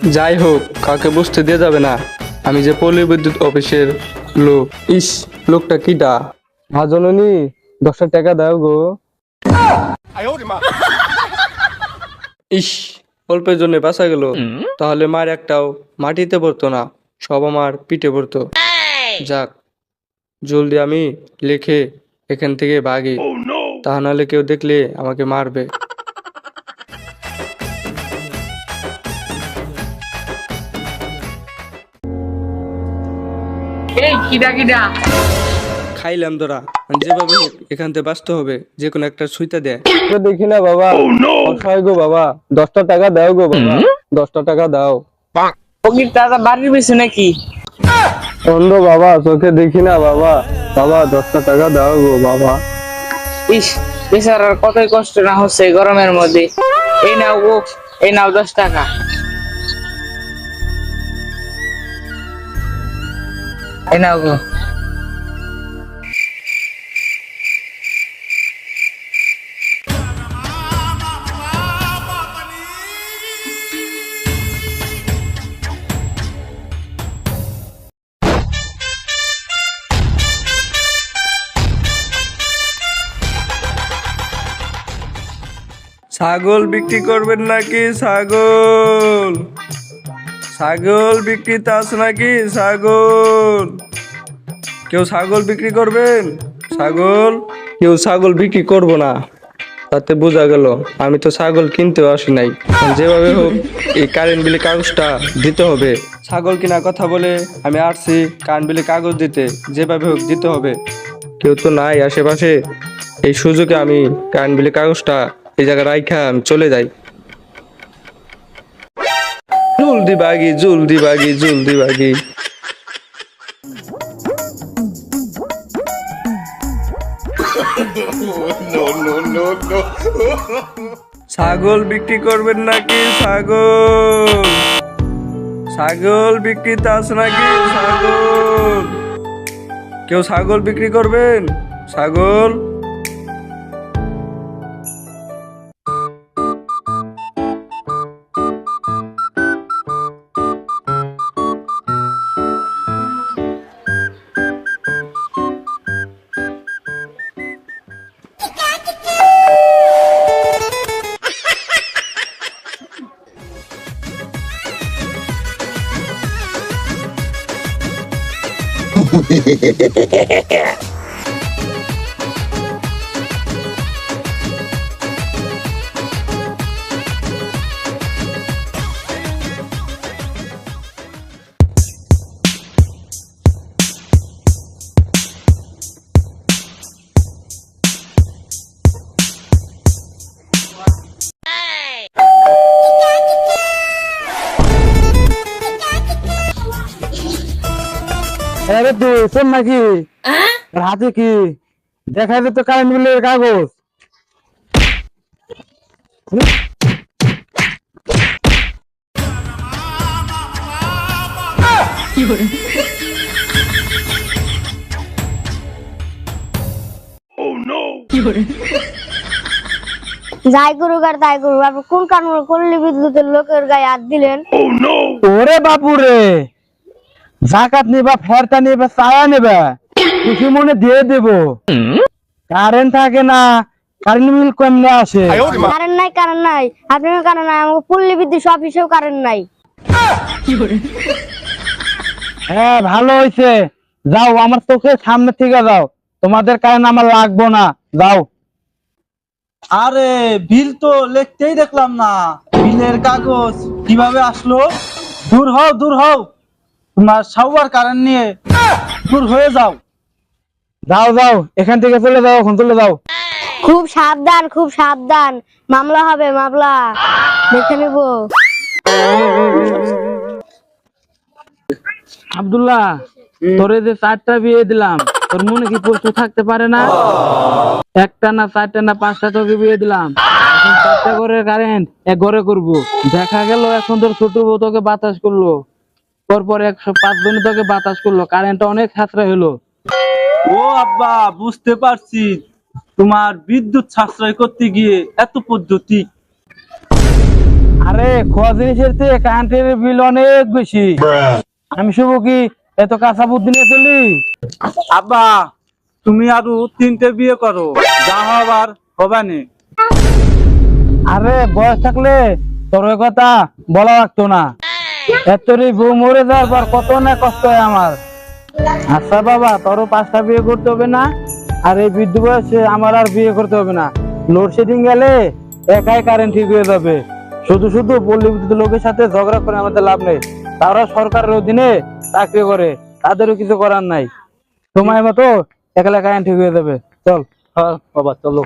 যাই হোক, কাউকে বুঝতে দিয়ে যাবে না আমি যে পল্লী বিদ্যুৎ অফিসের লোক। ইস, লোকটা কিটা? হ্যাঁ জননী, 10টা টাকা দাও গো। ইস, অল্পের জন্য বাঁচা গেল। তাহলে মার একটাও মাটিতে পড়তো না, সব আমার পিঠে পড়তো। যাক, জলদি আমি লিখে এখান থেকে ভাগি, তা নাহলে কেউ দেখলে আমাকে মারবে। এই কিডা কিডা খাইলাম ধরা, যেভাবে হোক এখান থেকে বাঁচতে হবে, যে কোনো একটা সুইটা দেয়। দেখি না বাবা, অসহায় গো বাবা, 10টা টাকা দাও গো বাবা, 10টা টাকা দাও। ফকির দাদা বাড়ির পিছু নাকি? অন্ধ বাবা, চোখে দেখি না বাবা, বাবা 10টা টাকা দাও গো বাবা। ইস, বেচারার কতই কষ্ট না হচ্ছে এই গরমের মধ্যে। এই নাও গো, এই নাও 10 টাকা। এই নাও গো। ছাগল বিক্রি করবেন নাকি? ছাগল, ছাগল বিক্রিতে আছে নাকি? ছাগল, কেউ ছাগল বিক্রি করবেন? ছাগল, কেউ ছাগল বিক্রি করবো না, তাতে বোঝা গেল আমি তো ছাগল কিনতেও আসি নাই। যেভাবে হোক এই কারেন্ট বিলে কাগজটা দিতে হবে। ছাগল কেনার কথা বলে আমি আসছি কারেন্ট বিলে কাগজ দিতে, যেভাবে হোক দিতে হবে। কেউ তো নাই আশেপাশে, এই সুযোগে আমি কারেন্ট বিলে কাগজটা এই জায়গায় রাইখা আমি চলে যাই। জলদি বাগি, জলদি বাগি, জলদি বাগি। ছাগল বিক্রি করবেন নাকি? ছাগল, ছাগল বিক্রিতে আছে নাকি? ছাগল, কেউ ছাগল বিক্রি করবেন? ছাগল। আরে তুই শোন নাকি, হাতে কি দেখা যেত? কারেন্ট বিলের কাগজ। যাই করুক আর তাই করুক, আপনি কোন কারণে পল্লী বিদ্যুতের লোকের গায়ে হাত দিলেন? ওরে বাপু রে, জাকাত নিবা, ফেরতা নিবা, চায়া নিবা, খুশি মনে দিয়ে দেব। কারেন্ট থাকে না, কারেন্ট বিল কেমনে আসে? কারেন্ট নাই, কারেন্ট নাই, আপনার কারেন্ট নাই, আমাকে পল্লী বিদ্যুৎ অফিসেও কারেন্ট নাই। হ্যাঁ ভালো হয়েছে, যাও আমার চোখের সামনে থেকে যাও, তোমাদের কারেন্ট আমার লাগবো না, যাও। আরে বিল তো লিখতেই দেখলাম না, বিলের কাগজ কিভাবে আসলো? দূর হও, দূর হও, তোমার সাউয়ার কারেন্ট নিয়ে দূর হয়ে যাও। যাও যাও, এখান থেকে চলে যাও, এখন চলে যাও। খুব সাবধান, খুব সাবধান, মামলা হবে, মামলা দেখে নিব। আব্দুল্লাহ, তোরে যে 4টা বিয়ে দিলাম, তোর মনে কি প্রশ্ন থাকতে পারে না? একটা না 4টা না 5টা তোকে বিয়ে দিলাম, এখন 4টা করে কারেন্ট এক ঘরে করবো। দেখা গেল এখন তোর ছোট বউ তোকে বাতাস করলো, পরপর 105 জনে তোকে বাতাস করলো, কারেন্টটা অনেক সাশ্রয় হলো। ও আব্বা, বুঝতে পারছি তোমার বিদ্যুৎ সাশ্রয় করতে গিয়ে এত পদ্ধতি। আরে খোয়া জিনিসের চেয়ে কারেন্টের বিল অনেক বেশি। আমি শুভ কি এত কাঁচা বুদ্ধি নিয়ে চলি? আব্বা তুমি আরো 3টে বিয়ে করো, যা হবার হবানি। আরে বয়স থাকলে তোর ওই কথা বলা লাগতো না। এতরি বউ মরে যাওয়ার পর কত না কষ্ট হয় আমার। আচ্ছা বাবা, তোরও 5টা বিয়ে করতে হবে না, আর এই বৃদ্ধ বয়সে আমার আর বিয়ে করতে হবে না। লোডশেডিং গেলে একাই কারেন্ট ঠিক হয়ে যাবে। শুধু শুধু পল্লী বিদ্যুৎ লোকের সাথে ঝগড়া করে আমাদের লাভ নেই। তারা সরকারের অধীনে চাকরি করে, তাদেরও কিছু করার নাই। সময় মতো একলা কারেন্ট ঠিক হয়ে যাবে। চল হ্যাঁ বাবা চলো।